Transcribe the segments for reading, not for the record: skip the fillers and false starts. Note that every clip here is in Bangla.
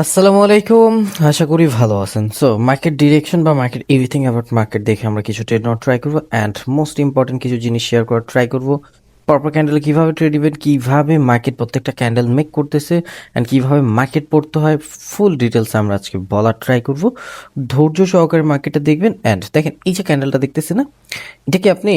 আসসালামু আলাইকুম। আশা করি ভালো আছেন। সো মার্কেট ডিরেকশন বা মার্কেট এভরিথিং অ্যাবাউট মার্কেট দেখে আমরা কিছু ট্রেড নেওয়ার ট্রাই করবো অ্যান্ড মোস্ট ইম্পর্টেন্ট কিছু জিনিস শেয়ার করার ট্রাই করবো। পরপর ক্যান্ডেল কীভাবে ট্রেড দিবেন, কীভাবে মার্কেট প্রত্যেকটা ক্যান্ডেল মেক করতেছে অ্যান্ড কীভাবে মার্কেট পড়তে হয়, ফুল ডিটেলস আমরা আজকে বলার ট্রাই করবো। ধৈর্য সহকারে মার্কেটটা দেখবেন অ্যান্ড দেখেন এই যে ক্যান্ডেলটা দেখতেছে না, এটাকে আপনি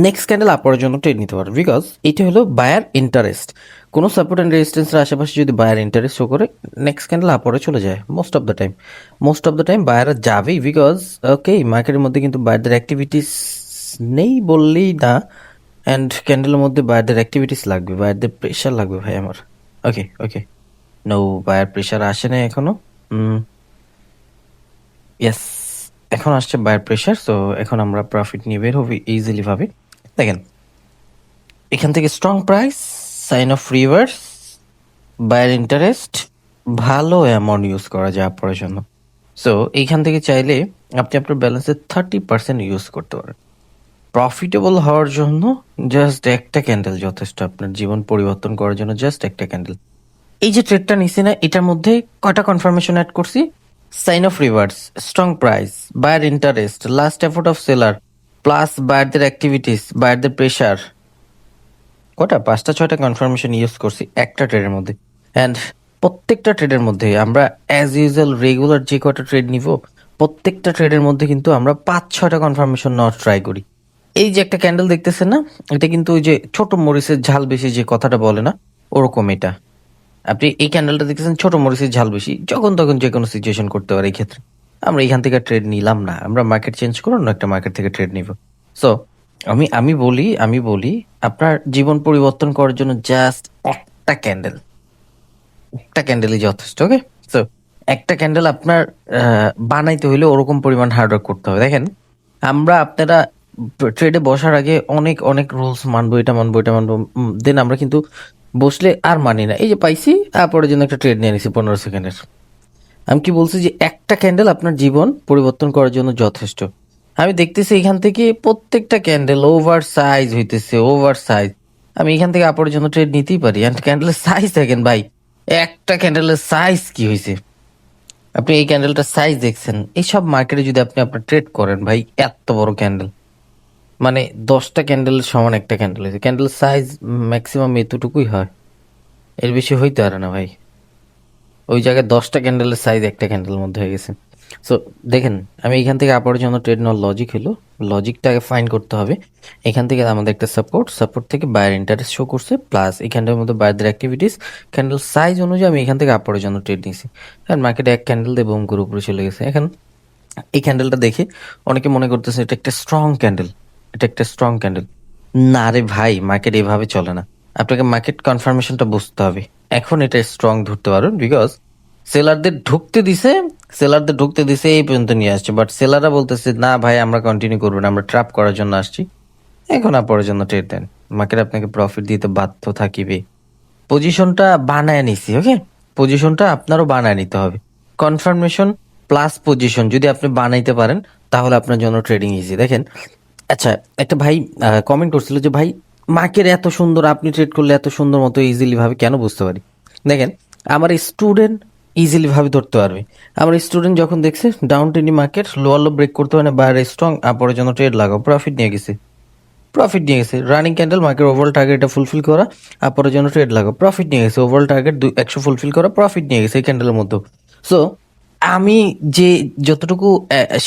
নেক্সট ক্যান্ডেল আপওয়ার্ডের জন্য ট্রেড নিতে পারেন, বিকজ এটা হলো বায়ার ইন্টারেস্ট। কোনো সাপোর্ট অ্যান্ড রেজিস্ট্যান্সের আশেপাশে যদি বায়ার ইন্টারেস্ট শো করে, নেক্সট ক্যান্ডেল আপওয়ার্ডে চলে যায় মোস্ট অফ দ্য টাইম বায়াররা যাবেই, বিকজ ওকে মার্কেটের মধ্যে কিন্তু বায়ারদের অ্যাক্টিভিটিস নেই বললেই না, অ্যান্ড ক্যান্ডেলের মধ্যে বায়ারদের অ্যাক্টিভিটিস লাগবে, বায়ারদের প্রেশার লাগবে ভাই আমার। ওকে ওকে, নো বায়ার প্রেশার আসে না এখনো। ইয়েস, এখন আসছে বায়ার প্রেশার। সো এখন আমরা প্রফিট নিয়ে বের হবো ইজিলি ভাবে। দেখেন এখান থেকে strong price, sign of reverse, buyer interest, ভালো অ্যামাউন্ট ইউজ করা যায় আপনার জন্য। সো এইখান থেকে চাইলে আপনি আপনার ব্যালেন্সের 30% ইউজ করতে পারেন প্রফিটেবল হওয়ার জন্য। জাস্ট একটা ক্যান্ডেল যথেষ্ট আপনার জীবন পরিবর্তন করার জন্য, জাস্ট একটা ক্যান্ডেল। এই যে ট্রেডটা নিছি না, এটার মধ্যে কয়টা কনফার্মেশন অ্যাড করছি? Sign of reverse, strong price, buyer interest, last effort of seller, plus বায়ারদের অ্যাক্টিভিটিস, বায়ারদের প্রেশার। কটা 5টা 6টা কনফার্মেশন ইউজ করছি একটা ট্রেডের মধ্যে। অ্যান্ড প্রত্যেকটা ট্রেডের মধ্যে আমরা অ্যাজ ইউজুয়াল রেগুলার যে কটা ট্রেড নিব, প্রত্যেকটা ট্রেডের মধ্যে কিন্তু আমরা 5-6টা কনফার্মেশন নেওয়ার ট্রাই করি। এই যে একটা ক্যান্ডেল দেখতেছেন না, এটা কিন্তু ওই যে ছোট মরিচের ঝাল বেশি যে কথাটা বলে না, ওরকম এটা। আপনি এই ক্যান্ডেলটা দেখতেছেন, ছোট মরিচের ঝাল বেশি, যখন তখন যে কোনো সিচুয়েশন করতে পারে। এই ক্ষেত্রে আমরা এখান থেকে ট্রেড নিলাম না, আমরা মার্কেট চেঞ্জ করে অন্য একটা মার্কেট থেকে ট্রেড নিব। সো আমি বলি আপনার জীবন পরিবর্তন করার জন্য জাস্ট একটা ক্যান্ডেলই যথেষ্ট। ওকে, সো একটা ক্যান্ডেল আপনার বানাইতে হইলে ওরকম পরিমাণ হার্ডওয়ার্ক করতে হবে। দেখেন আপনারা ট্রেডে বসার আগে অনেক অনেক রুলস মানবো, এটা মানবো এটা মানবো, দেন আমরা কিন্তু বসলে আর মানি না। এই যে পাইছি, তারপরের জন্য একটা ট্রেড নিয়ে নিছি 15 সেকেন্ডের। আমি কি বলছি যে একটা ক্যান্ডেল আপনার জীবন পরিবর্তন করার জন্য যথেষ্ট। আমি দেখতেছি এখান থেকে প্রত্যেকটা ক্যান্ডেল ওভার সাইজ হইতেছে, ওভার সাইজ। আমি এখান থেকে আপরের জন্য ট্রেড নিতেই পারি। অ্যান্ড ক্যান্ডেলের সাইজ দেখেন ভাই, একটা ক্যান্ডেলের সাইজ কি হয়েছে। আপনি এই ক্যান্ডেলটার সাইজ দেখছেন, এইসব মার্কেটে যদি আপনি আপনার ট্রেড করেন ভাই, এত বড় ক্যান্ডেল মানে 10টা ক্যান্ডেলের সমান একটা ক্যান্ডেল হয়েছে। ক্যান্ডেল সাইজ ম্যাক্সিমাম এতটুকুই হয়, এর বেশি হইতে পারে না ভাই। ওই জায়গায় 10টা ক্যান্ডেলের সাইজ একটা ক্যান্ডেলের মধ্যে হয়ে গেছে। সো দেখেন, আমি এখান থেকে আপনার জন্য ট্রেড নেওয়ার লজিক হলো, লজিকটাকে ফাইন করতে হবে। এখান থেকে আমাদের একটা সাপোর্ট থেকে বায়ার ইন্টারেস্ট শো করছে, প্লাস এখানটার মধ্যে বায়ারদের অ্যাক্টিভিটিস, ক্যান্ডেল সাইজ অনুযায়ী আমি এখান থেকে আপনার জন্য ট্রেড নিয়েছি। কারণ মার্কেটে এক ক্যান্ডেল দিয়ে বুম করে উপরে চলে গেছে। এখন এই ক্যান্ডেলটা দেখে অনেকে মনে করতেছে এটা একটা স্ট্রং ক্যান্ডেল, এটা একটা স্ট্রং ক্যান্ডেল। না রে ভাই, মার্কেট এভাবে চলে না। আপনাকে মার্কেট কনফার্মেশনটা বুঝতে হবে। এখন এটা স্ট্রং ধরতে পারুন, বিকজ সেলারদের ঢুকতে দিছে এই পর্যন্ত নিয়ে আসছে, বাট সেলাররা বলতেছে না ভাই আমরা কন্টিনিউ করবো না, আমরা ট্র্যাপ করার জন্য আসছি। এখন আপনার জন্য ট্রেড দেন, মার্কেট আপনাকে প্রফিট দিতে বাধ্য থাকিবে। পজিশনটা বানায় নিছি, ওকে, পজিশনটা আপনারও বানায় নিতে হবে। কনফার্মেশন প্লাস পজিশন যদি আপনি বানাইতে পারেন, তাহলে আপনার জন্য ট্রেডিং ইজি। দেখেন, আচ্ছা একটা ভাই কমেন্ট করছিল যে ভাই মার্কেট এত সুন্দর, আপনি ট্রেড করলে এত সুন্দর মতো ইজিলি ভাবে কেন? বুঝতে পারি। দেখেন, আমার স্টুডেন্ট ইজিলি ভাবে ধরতে পারবে। আমার স্টুডেন্ট যখন দেখছে ডাউন টেনি মার্কেট লোয়ার লো ব্রেক করতে পারে, বাইরে স্ট্রং, আপরের জন্য ট্রেড লাগাও, প্রফিট নিয়ে গেছে। রানিং ক্যান্ডেল মার্কেট ওভারঅল টার্গেটটা ফুলফিল করা, আপরের জন্য ট্রেড লাগাও, প্রফিট নিয়ে গেছে। ওভারঅল টার্গেট 100 ফুলফিল করা, প্রফিট নিয়ে গেছে এই ক্যান্ডেলের মধ্যে। সো আমি যে যতটুকু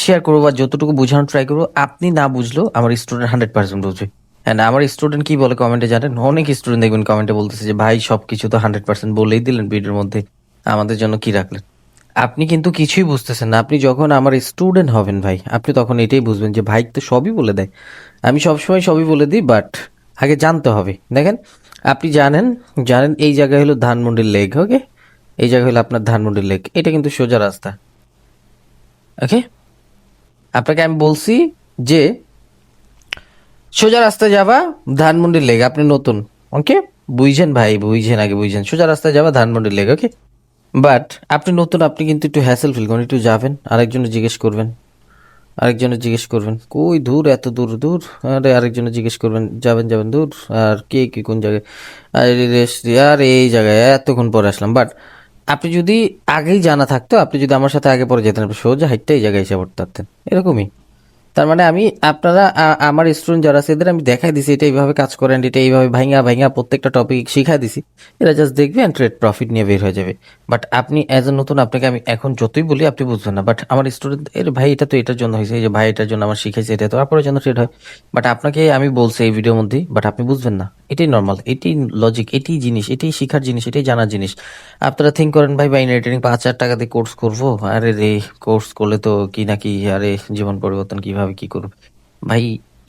শেয়ার করবো বা যতটুকু বোঝানোর ট্রাই করবো, আপনি না বুঝলেও আমার স্টুডেন্ট 100% বুঝবে। অ্যান্ড আমার স্টুডেন্ট কি বলে কমেন্টে জানেন? অনেক স্টুডেন্ট দেখবেন কমেন্টে বলতেছে যে ভাই সবকিছু তো 100% বলেই দিলেন ভিডিওর মধ্যে, আমাদের জন্য কি রাখলেন? আপনি কিন্তু কিছুই বুঝতেছেন না। আপনি যখন আমার স্টুডেন্ট হবেন ভাই, আপনি তখন এটাই বুঝবেন যে ভাই তো সবই বলে দেয়। আমি সবসময় সবই বলে দিই, বাট আগে জানতে হবে। দেখেন, আপনি জানেন এই জায়গায় হলো ধানমন্ডির লেক, ওকে, এই জায়গা হলো আপনার ধানমন্ডির লেক। এটা কিন্তু সোজা রাস্তা, ওকে। আপনাকে আমি বলছি যে সোজা রাস্তায় যাবা ধানমন্ডির লেক, আপনি নতুন, ওকে, বুঝছেন ভাই, বুঝছেন সোজা রাস্তায় যাবা ধানমন্ডির লেক, ওকে। বাট আপনি নতুন, আপনি কিন্তু একটু হ্যাসেল ফিল করেন, একটু যাবেন আরেকজনের জিজ্ঞেস করবেন কই দূর, এত দূর দূর, আরে আরেকজনের জিজ্ঞেস করবেন, যাবেন দূর, আর কে কি কোন জায়গায়, আর এই জায়গায় এতক্ষণ পরে আসলাম। বাট আপনি যদি আগেই জানা থাকতো, আপনি যদি আমার সাথে আগে পরে যেতেন, আপনি সোজা হাইটটা এই জায়গায় এসে পড়তে পারতেন। এরকমই। তার মানে আমি আপনারা আমার স্টুডেন্ট যারা আছে এদের আমি দেখাই দিছি এটা এইভাবে কাজ করেন, এটা এইভাবে ভাইঙা ভাইঙা প্রত্যেকটা টপিক শিখাই দিছি। এরা জাস্ট দেখবে অ্যান্ড ট্রেড প্রফিট নিয়ে বের হয়ে যাবে। বাট আপনি অ্যাজ এ নতুন, আপনাকে আমি এখন যতই বলি আপনি বুঝবেন না। বাট আমার স্টুডেন্ট এর ভাই এটা তো এটার জন্য হয়েছে, এই যে ভাই এটার জন্য আমার শিখাইছে, এটা তো তারপরের জন্য ট্রেড হয়। বাট আপনাকে আমি বলছি এই ভিডিওর মধ্যে, বাট আপনি বুঝবেন না। এটাই নর্মাল, এটাই লজিক, এটাই জিনিস, এটাই শিখার জিনিস, এটাই জানার জিনিস। আপনারা থিঙ্ক করেন ভাই বাইনারি ট্রেডিং 5,000 টাকা দিয়ে কোর্স করবো, আরে রে কোর্স করলে তো কি না কি, আরে জীবন পরিবর্তন কিভাবে কি করবো ভাই।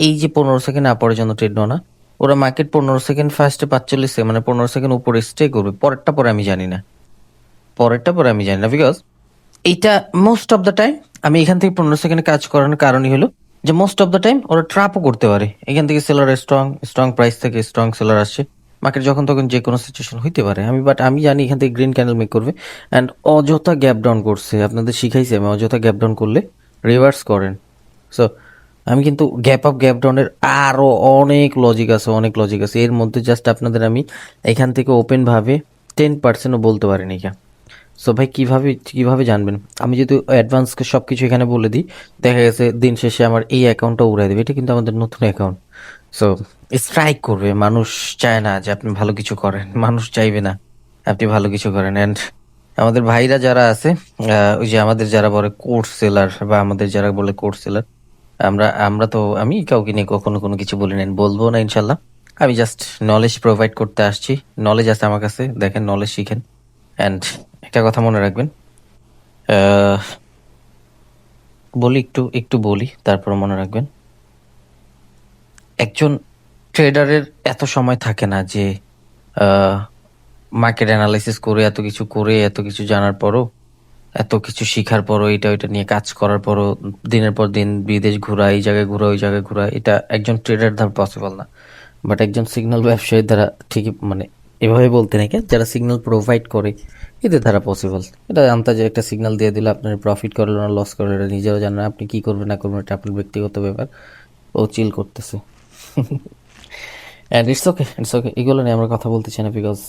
এই যে 15 সেকেন্ড আপরের জন্য ট্রেড নেওয়া না, ওরা মার্কেট 15 সেকেন্ড ফার্স্টে 45 মানে 15 সেকেন্ড উপরে স্টে করবে, পরেরটা পরে আমি জানি না, পরেরটা পরে আমি জানি না। বিকজ এইটা মোস্ট অফ দ্য টাইম আমি এখান থেকে 15 সেকেন্ডে কাজ করানোর কারণই হলো যে মোস্ট অফ দ্য টাইম ওরা ট্রাপও করতে পারে। এখান থেকে সেলার স্ট্রং স্ট্রং প্রাইস থেকে স্ট্রং সেলার আসছে, মার্কেট যখন তখন যে কোনো সিচুয়েশন হইতে পারে। বাট আমি জানি এখান থেকে গ্রিন ক্যান্ডেল মেক করবে অ্যান্ড অযথা গ্যাপ ডাউন করছে। আপনাদের শিখাইছি আমি, অযথা গ্যাপ ডাউন করলে রিভার্স করেন। সো আমি কিন্তু গ্যাপ আপ গ্যাপ ডাউনের আরো অনেক লজিক আছে, অনেক লজিক আছে এর মধ্যে। জাস্ট আপনাদের আমি এখান থেকে ওপেন ভাবে 10%ও বলতে পারিনি। সো ভাই কিভাবে কিভাবে জানবেন? আমি যদি অ্যাডভান্স সবকিছু এখানে বলে দিই, দেখা গেছে দিন শেষে আমার এই অ্যাকাউন্টটা উড়াই দেবে। এটা কিন্তু আমাদের নতুন অ্যাকাউন্ট। সো স্ট্রাইক করবে। মানুষ চায় না যে আপনি ভালো কিছু করেন, মানুষ চাইবে না আপনি ভালো কিছু করেন। অ্যান্ড আমাদের ভাইরা যারা আছে, ওই যে আমাদের যারা বলে কোর্স সেলার, বা আমাদের যারা বলে কোর্স সেলার, আমরা আমরা তো আমি কাউকে নিয়ে কখনো কোনো কিছু বলি না, বলবো না ইনশাল্লাহ। আমি জাস্ট নলেজ প্রোভাইড করতে আসছি। নলেজ আছে আমার কাছে, দেখেন নলেজ শিখেন। অ্যান্ড একটা কথা মনে রাখবেন, আহ, বলি একটু একটু বলি তারপর মনে রাখবেন। একজন ট্রেডারের এত সময় থাকে না যে মার্কেট অ্যানালাইসিস করে এত কিছু করে এত কিছু জানার পরও, এত কিছু শিখার পরও, এটা ওইটা নিয়ে কাজ করার পরও দিনের পর দিন বিদেশ ঘোরা, এই জায়গায় ঘোরা ওই জায়গায় ঘোরা, এটা একজন ট্রেডার দ্বারা পসিবল না। বাট একজন সিগন্যাল ব্যবসায়ীর দ্বারা ঠিকই, মানে এভাবে বলতে নাকি, যারা সিগন্যাল প্রোভাইড করে এদের দ্বারা পসিবল। এটা আন্তাজে একটা সিগন্যাল দিয়ে দিলে আপনার প্রফিট করলো না লস করলো এটা নিজেও জানেন না, আপনি কি করবেন না করবেন এটা আপনার ব্যক্তিগত ব্যাপার। ও চিল করতেছে। And it's okay, it's okay, এগুলো নিয়ে আমরা কথা বলতে চাই না। বিকজ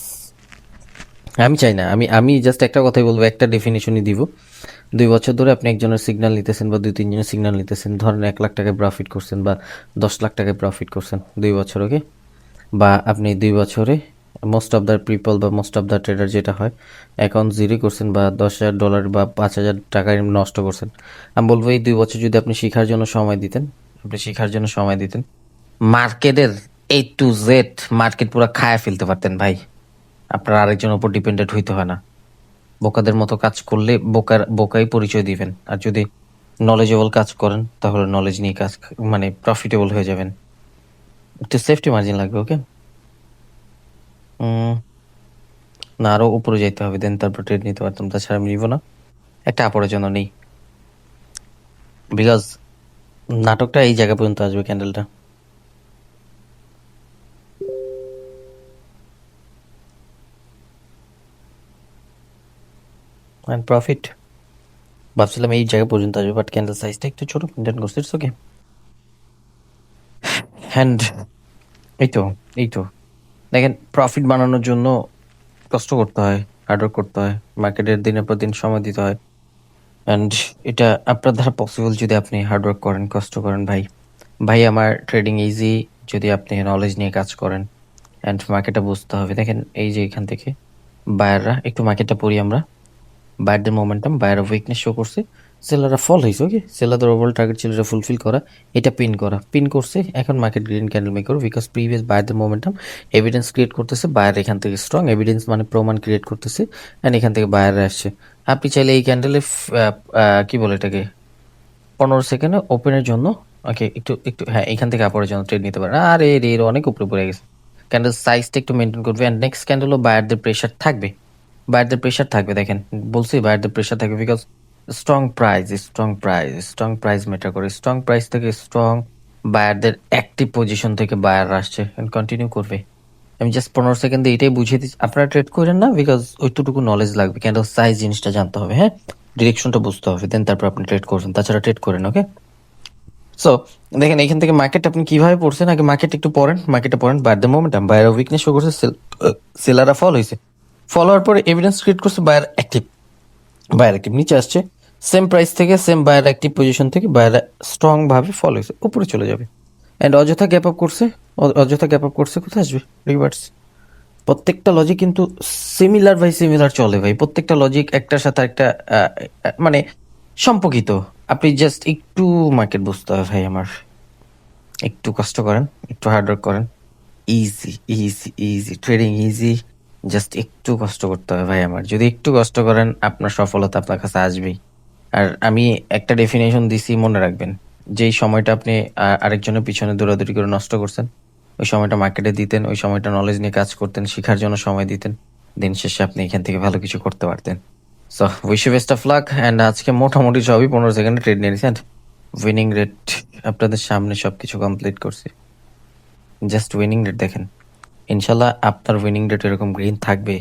আমি চাই না, আমি আমি জাস্ট একটা কথাই বলবো, একটা ডেফিনেশনই দিব। 2 বছর ধরে আপনি একজনের সিগন্যাল নিতেছেন বা 2-3 জনের সিগন্যাল নিতেছেন, ধরেন 1 লাখ টাকায় প্রফিট করছেন বা 10 লাখ টাকায় প্রফিট করছেন 2 বছর, ওকে? বা আপনি 2 বছরে মোস্ট অফ দ্য পিপল বা মোস্ট অফ দ্য ট্রেডার যেটা হয়, অ্যাকাউন্ট জিরো করছেন বা $10,000 বা 5,000 টাকায় নষ্ট করছেন। আমি বলবো এই 2 বছর যদি আপনি শিখার জন্য সময় দিতেন, আপনি শিখার জন্য সময় দিতেন, মার্কেটের A to Z মার্কেট পুরো খায়া ফেলতে পারতেন ভাই। আপনার আরেকজনের উপর ডিপেন্ডেন্ট হইতে হয় না। বোকাদের মতো কাজ করলে বোকাই পরিচয় দিবেন। আর যদি নলেজেবল কাজ করেন তাহলে নলেজ নিয়ে কাজ, মানে প্রফিটেবল হয়ে যাবেন। একটু সেফটি মার্জিন লাগবে, ওকে? না আরো উপরে যাইতে হবে, দেন তারপর ট্রেড নিতে পারতাম, তাছাড়া আমি নিব না। একটা আপরের জন্য নেই, বিকজ নাটকটা এই জায়গা পর্যন্ত আসবে ক্যান্ডেলটা। অ্যান্ড প্রফিট ভাবছিলাম এই জায়গা পর্যন্ত আসবে, বাট ক্যান্ডেল সাইজটা একটু ছোট মেনটেন করছে, ইটস ওকে। অ্যান্ড এই তো, এই তো দেখেন, প্রফিট বানানোর জন্য কষ্ট করতে হয়, হার্ডওয়ার্ক করতে হয়, মার্কেটের দিনের পর দিন সময় দিতে হয়। অ্যান্ড এটা আপনার দ্বারা পসিবল যদি আপনি হার্ডওয়ার্ক করেন, কষ্ট করেন ভাই। ভাই আমার ট্রেডিং ইজি যদি আপনি নলেজ নিয়ে কাজ করেন। অ্যান্ড মার্কেটটা বুঝতে হবে। দেখেন এই যে এখান থেকে বায়াররা, একটু মার্কেটটা পড়ি আমরা। বায়ারদের মোমেন্টাম, বায়ার উইকনেস শো করছে, সেলাররা ফল হয়েছে, ওকে? সেলারদের ওভারঅল টার্গেট ছিল এটা ফুলফিল করা, এটা পিন করা, পিন করছে। এখন মার্কেট গ্রিন ক্যান্ডেল মেক করবে বিকজ প্রিভিয়াস বায়ারদের মোমেন্টাম এভিডেন্স ক্রিয়েট করতেছে, বায়ার এখান থেকে স্ট্রং এভিডেন্স মানে প্রমাণ ক্রিয়েট করতেছে, অ্যান্ড এখান থেকে বায়াররা আসছে। আপনি চাইলে এই ক্যান্ডেলে কি বলে এটাকে 15 সেকেন্ডে ওপেনের জন্য, ওকে, একটু একটু হ্যাঁ এখান থেকে আপরের জন্য ট্রেড নিতে পারেন। আর এর অনেক উপরে পড়ে গেছে, ক্যান্ডেল সাইজটা একটু মেনটেন করবে। অ্যান্ড নেক্সট ক্যান্ডেলও বায়ারদের প্রেশার থাকবে, বায়ারদের প্রেশার থাকবে। দেখেন বলছি বায়ারদের প্রেশার থাকবে because strong price, strong price, strong price matter করে। স্ট্রং প্রাইস থেকে স্ট্রং বায়ারদের অ্যাক্টিভ পজিশন থেকে বায়ার আসছে, কন্টিনিউ করবে। আমি জাস্ট 15 সেকেন্ডে এটাই বুঝিয়ে দিচ্ছি, আপনারা ট্রেড করেন না বিকজ ওইটুকু নলেজ লাগবে, ক্যান্ডেল সাইজ জিনিসটা জানতে হবে, হ্যাঁ, ডিরেকশনটা বুঝতে হবে, দেন তারপর আপনি ট্রেড করছেন, তাছাড়া ট্রেড করেন, ওকে? সো দেখেন এখান থেকে মার্কেট আপনি কিভাবে পড়ছেন, আগে মার্কেট একটু পড়েন, মার্কেটে পড়েন। বাই দ্য মোমেন্ট বাইরে উইকনেস শো করছে, সেলাররা ফল হয়েছে, ফলোয়ার পরে এভিডেন্স ক্রিয়েট করছে বায়ার অ্যাক্টিভ নিচে আসছে, সেম প্রাইস থেকে সেম বায়ার অ্যাক্টিভ পজিশন থেকে বায়ার স্ট্রং ভাবে ফলো হয়েছে, উপরে চলে যাবে। অ্যান্ড অযথা গ্যাপ আপ করছে, অযথা গ্যাপ আপ করছে, কোথায় আসবে? রিভার্স। প্রত্যেকটা লজিক কিন্তু সিমিলার চলে ভাই, প্রত্যেকটা লজিক একটার সাথে একটা মানে সম্পর্কিত। আপনি জাস্ট একটু মার্কেট বুঝতে হবে ভাই আমার, একটু কষ্ট করেন, একটু হার্ডওয়ার্ক করেন। Easy easy easy trading easy, just একটু কষ্ট করতে হবে ভাই আমার। যদি একটু কষ্ট করেন আপনার সফলতা আপনার কাছে আসবেই। আর আমি একটা ডেফিনেশন দিছি, মনে রাখবেন, যেই সময়টা আপনি আরেকজনের পিছনে দৌড়াদৌড়ি করে নষ্ট করছেন, ওই সময়টা মার্কেটে দিতেন, ওই সময়টা নলেজ নিয়ে কাজ করতেন, শেখার জন্য সময় দিতেন, দিন শেষে আপনি এখান থেকে ভালো কিছু করতে পারতেন। So wish you best of luck. And আজকে মোটামুটি সবই 15 সেকেন্ডে ট্রেড নিয়ে নিয়েছি, অ্যান্ড উইনিং রেট আপনাদের সামনে সবকিছু কমপ্লিট করছি। জাস্ট উইনিং রেট দেখেন, ইনশাল্লাহ আপনার উইনিং রেট এরকম গ্রিন থাকবে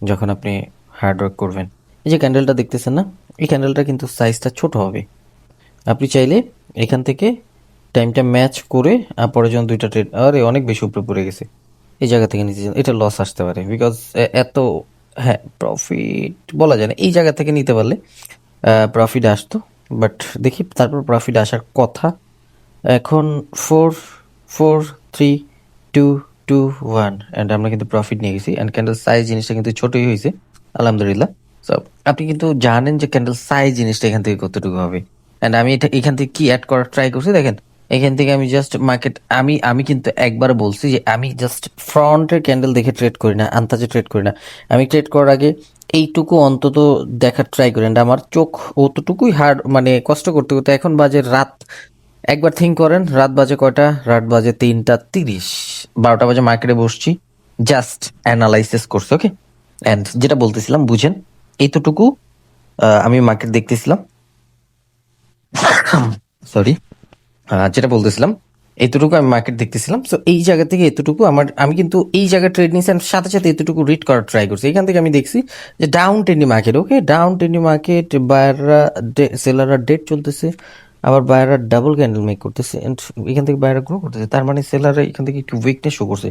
যখন আপনি হার্ড ওয়ার্ক করবেন। এই যে ক্যান্ডেলটা দেখতেছেন না, এই ক্যান্ডেলটা কিন্তু সাইজটা ছোট হবে। আপনি চাইলে এখান থেকে টাইমটা ম্যাচ করে পরে যখন দুইটা ট্রেড, আরে অনেক বেশি উপরে পড়ে গেছে, এই জায়গা থেকে নিতে এটা লস আসতে পারে, বিকজ এত, হ্যাঁ প্রফিট বলা যায় না, এই জায়গা থেকে নিতে পারলে প্রফিট আসতো। বাট দেখি তারপর প্রফিট আসার কথা। এখন 4 4 3 2 1 অ্যান্ড আমরা কিন্তু প্রফিট নিয়ে গেছি। অ্যান্ড ক্যান্ডেল সাইজ জিনিসটা কিন্তু ছোটই হয়েছে, আলহামদুলিল্লাহ। সো আপনি কিন্তু জানেন যে ক্যান্ডেল সাইজ জিনিসটা এখান থেকে কতটুকু হবে। অ্যান্ড আমি এটা এখান থেকে কি অ্যাড করার ট্রাই করছি দেখেন, এখান থেকে আমি জাস্ট মার্কেট, আমি কিন্তু একবার বলছি যে আমি জাস্ট ফ্রন্টের ক্যান্ডেল দেখে ট্রেড করি না, আন্তাজে ট্রেড করি না। আমি ট্রেড করার আগে এইটুকু অন্তত দেখার ট্রাই করি। অ্যান্ড আমার চোখ অতটুকুই হার্ড, মানে কষ্ট করতে করতে এখন বাজে রাত, একবার থিঙ্ক করেন, রাত বাজে কয়টা? রাত বাজে 3টা 30, 12টা বাজে মার্কেটে বসছি, জাস্ট অ্যানালাইসিস করছি। ওকে, অ্যান্ড যেটা বলতেছিলাম বুঝেন, এইতটুকু আমি মার্কেট দেখতেছিলাম, সরি, যেটা বলতেছিলাম এতটুকু আমি মার্কেট দেখতেছিলাম। সো এই জায়গা থেকে এতটুকু আমি কিন্তু এই জায়গায় ট্রেড নিয়েছি, and সাথে সাথে এতটুকু রিড করার ট্রাই করছি। এখান থেকে আমি দেখছি যে ডাউন ট্রেন্ডি মার্কেট, ওকে ডাউন ট্রেন্ডি মার্কেট, বায়াররা সেলাররা ডেট চলতেছে, আবার বায়াররা ডাবল ক্যান্ডেল মেক করতেছে, এন্ড এখান থেকে বায়াররা গ্রো করতেছে, তার মানে সেলাররা এখান থেকে একটু উইকনেস শো করছে।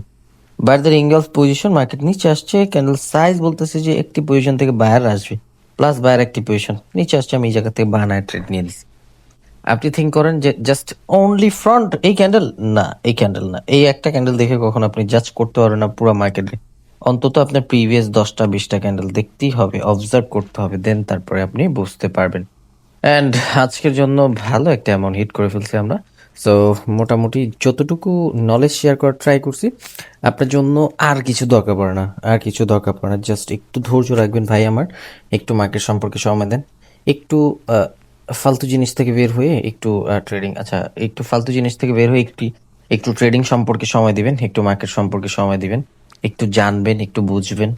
বায়ারদের ইঙ্গলস পজিশন মার্কেট নিচে আসছে, ক্যান্ডেল সাইজ বলতেছে যে একটি পজিশন থেকে বায়ার আসবে, প্লাস বায়ার একটি পজিশন নিচে আসছে, আমি এই জায়গা থেকে বানায় ট্রেড নিয়ে নিছি। আপনি থিঙ্ক করেন যে জাস্ট অনলি ফ্রন্ট এই ক্যান্ডেল, না এই ক্যান্ডেল না, এই একটা ক্যান্ডেল দেখে কখন আপনি জাজ করতে পারবেন না পুরো মার্কেটে। অন্তত আপনার প্রিভিয়াস 10টা 20টা ক্যান্ডেল দেখতেই হবে, অবজার্ভ করতে হবে, দেন তারপরে আপনি বুঝতে পারবেন। অ্যান্ড আজকের জন্য ভালো একটা অ্যামাউন্ট হিট করে ফেলছি আমরা। সো মোটামুটি যতটুকু নলেজ শেয়ার করার ট্রাই করছি, আপনার জন্য আর কিছু দরকার পড়ে না, আর কিছু দরকার পড়ে না, জাস্ট একটু ধৈর্য রাখবেন ভাই আমার, একটু মার্কেট সম্পর্কে সময় দেন, একটু ফালতু জিনিস থেকে বের হয়ে একটু ট্রেডিং, আচ্ছা একটু ফালতু জিনিস থেকে বের হয়ে একটু একটু ট্রেডিং সম্পর্কে সময় দিবেন, একটু মার্কেট সম্পর্কে সময় দিবেন, একটু জানবেন, একটু বুঝবেন,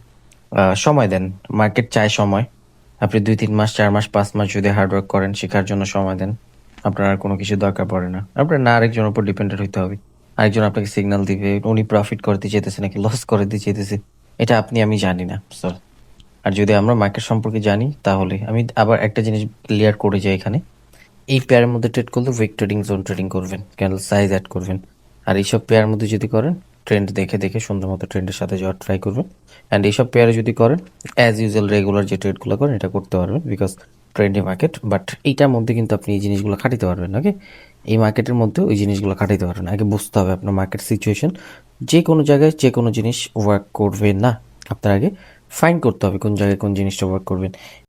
সময় দেন। মার্কেট চায় সময়। আপনি 2 3 মাস 4 মাস 5 মাস যদি হার্ডওয়ার্ক করেন, শেখার জন্য সময় দেন, আপনার আর কোনো কিছু দরকার পড়ে না। আপনার না আরেকজনের উপর ডিপেন্ডেন্ট হইতে হবে, আরেকজন আপনাকে সিগন্যাল দিবে, উনি প্রফিট করতে চেয়েতেছে নাকি লস করতে চেয়েতেছে, এটা আমি জানি না। সো আর যদি আমরা মার্কেট সম্পর্কে জানি, তাহলে আমি আবার একটা জিনিস ক্লিয়ার করে যাই এখানে, এই পেয়ারের মধ্যে ট্রেড করলে উইক ট্রেডিং, জোন ট্রেডিং করবেন, ক্যান্ডেল সাইজ অ্যাড করবেন। আর এইসব পেয়ার মধ্যে যদি করেন, ট্রেন্ড দেখে দেখে সুন্দর মতো ট্রেন্ডের সাথে যাওয়ার ট্রাই করবেন। অ্যান্ড এইসব পেয়ারে যদি করেন, অ্যাজ ইউজুয়াল রেগুলার যে ট্রেডগুলো করেন এটা করতে পারবেন, বিকজ ট্রেন্ডি মার্কেট। বাট এইটার মধ্যে কিন্তু আপনি এই জিনিসগুলো খাটাতে পারবেন, ওকে? এই মার্কেটের মধ্যে ওই জিনিসগুলো খাটাতে পারবেন। আগে বুঝতে হবে আপনার মার্কেট সিচুয়েশন, যে কোনো জায়গায় যে কোনো জিনিস ওয়ার্ক করবে না, আপনার আগে ফাইন্ড করতে হবে কোন জায়গায় কোন জিনিসটা ওয়ার্ক করবেন।